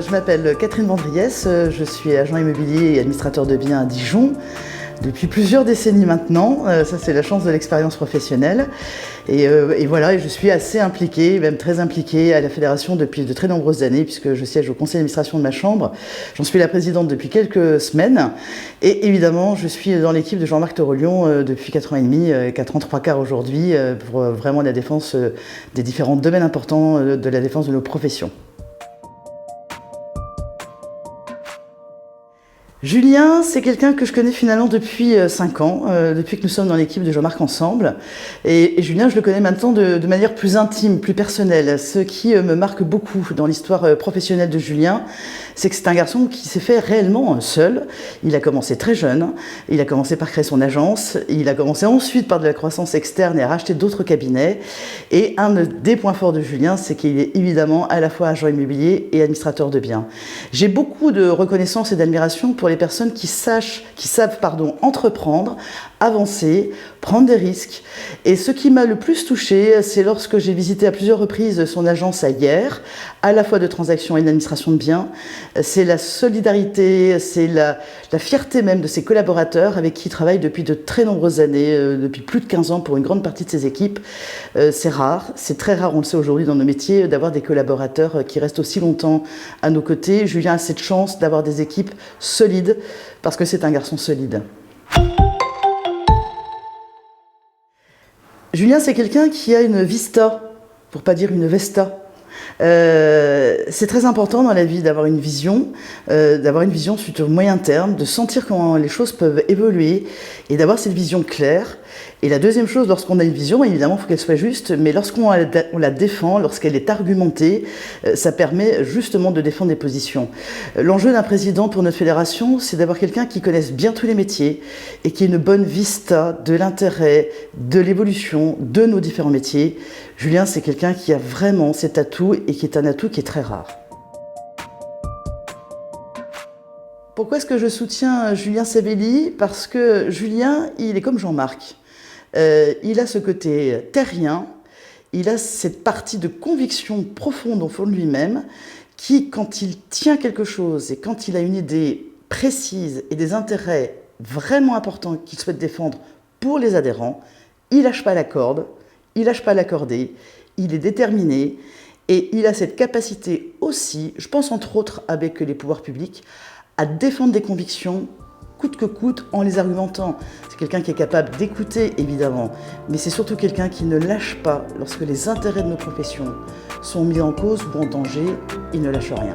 Je m'appelle Catherine Vendriès, je suis agent immobilier et administrateur de biens à Dijon depuis plusieurs décennies maintenant. Ça, c'est la chance de l'expérience professionnelle. Et voilà, je suis assez impliquée, même très impliquée à la fédération depuis de très nombreuses années, puisque je siège au conseil d'administration de ma chambre. J'en suis la présidente depuis quelques semaines. Et évidemment, je suis dans l'équipe de Jean-Marc Torolion depuis 4 ans et demi, 4 ans 3/4 aujourd'hui, pour vraiment la défense des différents domaines importants de la défense de nos professions. Julien, c'est quelqu'un que je connais finalement depuis 5 ans, depuis que nous sommes dans l'équipe de Jean-Marc ensemble. Et Julien, je le connais maintenant de manière plus intime, plus personnelle. Ce qui me marque beaucoup dans l'histoire professionnelle de Julien, c'est que c'est un garçon qui s'est fait réellement seul. Il a commencé très jeune, il a commencé par créer son agence, il a commencé ensuite par de la croissance externe et à racheter d'autres cabinets. Et un des points forts de Julien, c'est qu'il est évidemment à la fois agent immobilier et administrateur de biens. J'ai beaucoup de reconnaissance et d'admiration pour les personnes qui savent entreprendre, avancer, prendre des risques. Et ce qui m'a le plus touchée, c'est lorsque j'ai visité à plusieurs reprises son agence à Hyères, à la fois de transactions et d'administration de biens. C'est la solidarité, c'est la fierté même de ses collaborateurs avec qui il travaille depuis de très nombreuses années, depuis plus de 15 ans pour une grande partie de ses équipes. C'est rare, c'est très rare, on le sait aujourd'hui dans nos métiers, d'avoir des collaborateurs qui restent aussi longtemps à nos côtés. Julien a cette chance d'avoir des équipes solides parce que c'est un garçon solide. Julien, c'est quelqu'un qui a une vista, pour pas dire une vesta. C'est très important dans la vie d'avoir une vision sur moyen terme, de sentir comment les choses peuvent évoluer et d'avoir cette vision claire. Et la deuxième chose, lorsqu'on a une vision, évidemment, il faut qu'elle soit juste, mais lorsqu'on la défend, lorsqu'elle est argumentée, ça permet justement de défendre des positions. L'enjeu d'un président pour notre fédération, c'est d'avoir quelqu'un qui connaisse bien tous les métiers et qui ait une bonne vista de l'intérêt, de l'évolution de nos différents métiers. Julien, c'est quelqu'un qui a vraiment cet atout et qui est un atout qui est très rare. Pourquoi est-ce que je soutiens Julien Savelli? Parce que Julien, il est comme Jean-Marc. Il a ce côté terrien, il a cette partie de conviction profonde au fond de lui-même qui, quand il tient quelque chose et quand il a une idée précise et des intérêts vraiment importants qu'il souhaite défendre pour les adhérents, il lâche pas la corde, il lâche pas l'accorder, il est déterminé et il a cette capacité aussi, je pense entre autres avec les pouvoirs publics, à défendre des convictions coûte que coûte en les argumentant. C'est quelqu'un qui est capable d'écouter évidemment, mais c'est surtout quelqu'un qui ne lâche pas lorsque les intérêts de nos professions sont mis en cause ou en danger, il ne lâche rien.